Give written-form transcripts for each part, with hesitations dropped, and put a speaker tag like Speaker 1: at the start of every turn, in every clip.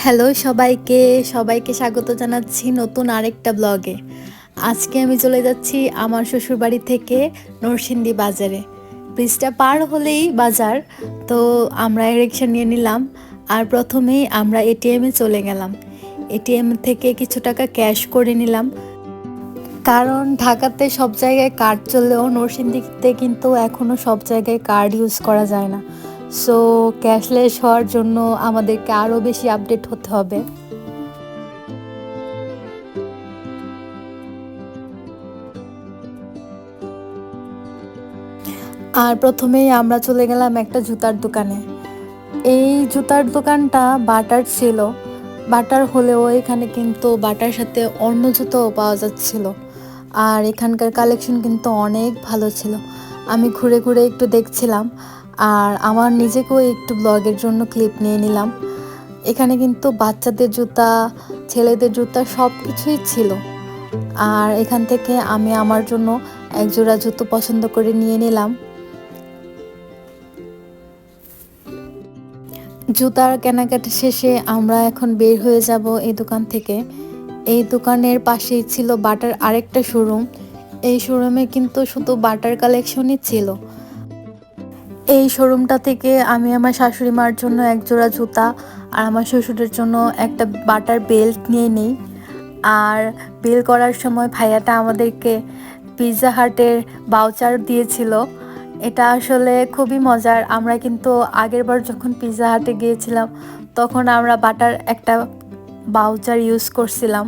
Speaker 1: Hello সবাইকে সবাইকে স্বাগত জানাচ্ছি নতুন আরেকটা ব্লগে। আজকে আমি চলে যাচ্ছি আমার শ্বশুরবাড়ি থেকে নরসিংদী বাজারে। ব্রিজটা পার হলেই বাজার, তো আমরা রিক্সা নিয়ে নিলাম। আর প্রথমেই আমরা এটিএমে চলে গেলাম। এটিএম থেকে কিছু টাকা ক্যাশ করে নিলাম, কারণ ঢাকাতে সব জায়গায় কার্ড চললেও নরসিংদীতে কিন্তু এখনও সব জায়গায় কার্ড ইউজ করা যায় না। সো ক্যাশলেস হওয়ার জন্য আমাদেরকে আরও বেশি আপডেট হতে হবে। আর প্রথমেই আমরা চলে গেলাম একটা জুতার দোকানে। এই জুতার দোকানটা বাটার ছিল, বাটার হলেও এখানে কিন্তু বাটার সাথে অন্য জুতোও পাওয়া যাচ্ছিল। আর এখানকার কালেকশন কিন্তু অনেক ভালো ছিল। আমি ঘুরে ঘুরে একটু দেখছিলাম, আর আমার নিজেকেও একটু ব্লগের জন্য ক্লিপ নিয়ে নিলাম। এখানে কিন্তু বাচ্চাদের জুতা, ছেলেদের জুতা সব কিছুই ছিল। আর এখান থেকে আমি আমার জন্য একজোড়া জুতো পছন্দ করে নিয়ে নিলাম। জুতার কেনাকাটা শেষে আমরা এখন বের হয়ে যাব এই দোকান থেকে। এই দোকানের পাশেই ছিল বাটার আরেকটা শোরুম। এই শোরুমে কিন্তু শুধু বাটার কালেকশনই ছিল। এই শোরুমটা থেকে আমি আমার শাশুড়ি মার জন্য একজোড়া জুতা আর আমার শ্বশুরের জন্য একটা বাটার বেল্ট নিয়ে নিই। আর বিল করার সময় ভাইয়াটা আমাদেরকে পিৎজা হাটের ভাউচার দিয়েছিল। এটা আসলে খুবই মজার। আমরা কিন্তু আগেরবার যখন পিৎজা হাটে গিয়েছিলাম তখন আমরা বাটার একটা ভাউচার ইউজ করছিলাম।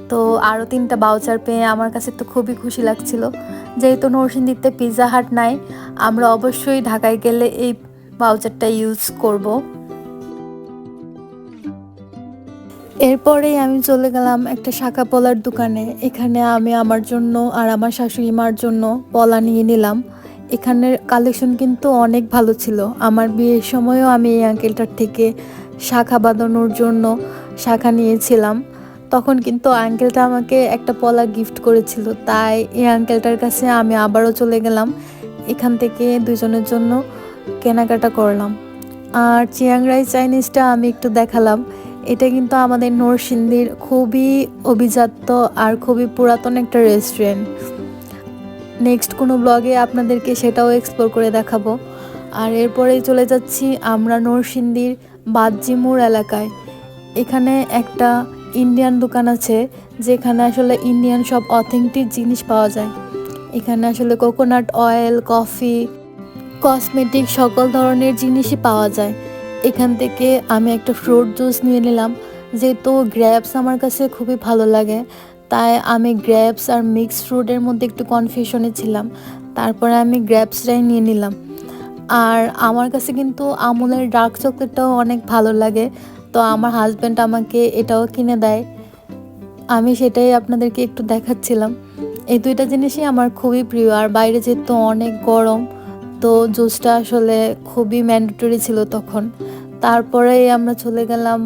Speaker 1: তো আরও 3টা ভাউচার পেয়ে আমার কাছে তো খুবই খুশি লাগছিল। যেহেতু নরসিংদীতে পিৎজা হাট নাই, আমরা অবশ্যই ঢাকায় গেলে এই ভাউচারটা ইউজ করব। এরপরেই আমি চলে গেলাম একটা শাঁখা পলার দোকানে। এখানে আমি আমার জন্য আর আমার শাশুড়ি মার জন্য পলা নিয়ে নিলাম। এখানের কালেকশন কিন্তু অনেক ভালো ছিল। আমার বিয়ের সময়ও আমি এই আঙ্কেলটার থেকে শাঁখা বাঁধানোর জন্য শাঁখা নিয়েছিলাম। তখন কিন্তু আঙ্কেলটা আমাকে একটা পলা গিফট করেছিল, তাই এই আঙ্কেলটার কাছে আমি আবারও চলে গেলাম। এখান থেকে দুজনের জন্য কেনাকাটা করলাম। আর চিয়াংরাই চাইনিজটা আমি একটু দেখালাম। এটা কিন্তু আমাদের নরসিংদীর খুবই অভিজাত আর খুবই পুরাতন একটা রেস্টুরেন্ট। নেক্সট কোনো ব্লগে আপনাদেরকে সেটাও এক্সপ্লোর করে দেখাবো। আর এরপরেই চলে যাচ্ছি আমরা নরসিংদীর বাদজি মোড় এলাকায়। এখানে একটা ইন্ডিয়ান দোকান আছে, যেখানে আসলে ইন্ডিয়ান সব অথেন্টিক জিনিস পাওয়া যায়। এখানে আসলে কোকোনাট অয়েল, কফি, কসমেটিক সকল ধরনের জিনিসই পাওয়া যায়। এখান থেকে আমি একটা ফ্রুট জুস নিয়ে নিলাম। যেহেতু গ্রেপস আমার কাছে খুবই ভালো লাগে, তাই আমি গ্রেপস আর মিক্স ফ্রুটের মধ্যে একটু কনফিউশনে ছিলাম। তারপরে আমি গ্রেপসটাই নিয়ে নিলাম। আর আমার কাছে কিন্তু আমুলের ডার্ক চকলেটটাও অনেক ভালো লাগে, তো আমার হাজব্যান্ড আমাকে এটাও কিনে দেয়। আমি সেটাই আপনাদেরকে একটু দেখাচ্ছিলাম। এই 2টা জিনিসই আমার খুবই প্রিয়। আর বাইরে যেহেতু অনেক গরম, তো জুসটা আসলে খুবই ম্যান্ডেটরি ছিল তখন। তারপরে আমরা চলে গেলাম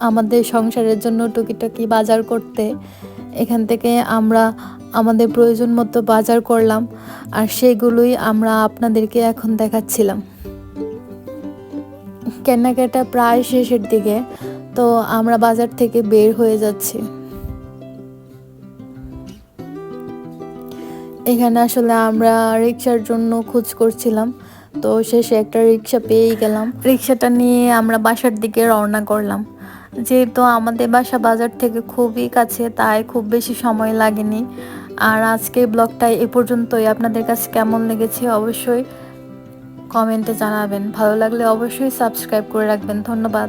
Speaker 1: আমাদের সংসারের জন্য টুকিটাকি বাজার করতে। এখান থেকে আমরা আমাদের প্রয়োজন মতো বাজার করলাম, আর সেগুলোই আমরা আপনাদেরকে এখন দেখাচ্ছিলাম। কেনাকাটা প্রায় শেষের দিকে, তো আমরা বাজার থেকে বের হয়ে যাচ্ছি। এখানে আসলে আমরা রিক্সার জন্য খোঁজ করছিলাম, তো শেষে একটা রিক্সা পেয়েই গেলাম। রিক্সাটা নিয়ে আমরা বাসার দিকে রওনা করলাম। যেহেতু আমাদের বাসা বাজার থেকে খুবই কাছে, তাই খুব বেশি সময় লাগেনি। আর আজকের ব্লগটা এ পর্যন্তই। আপনাদের কাছে কেমন লেগেছে অবশ্যই কমেন্টে জানাবেন। ভালো লাগলে অবশ্যই সাবস্ক্রাইব করে রাখবেন। ধন্যবাদ।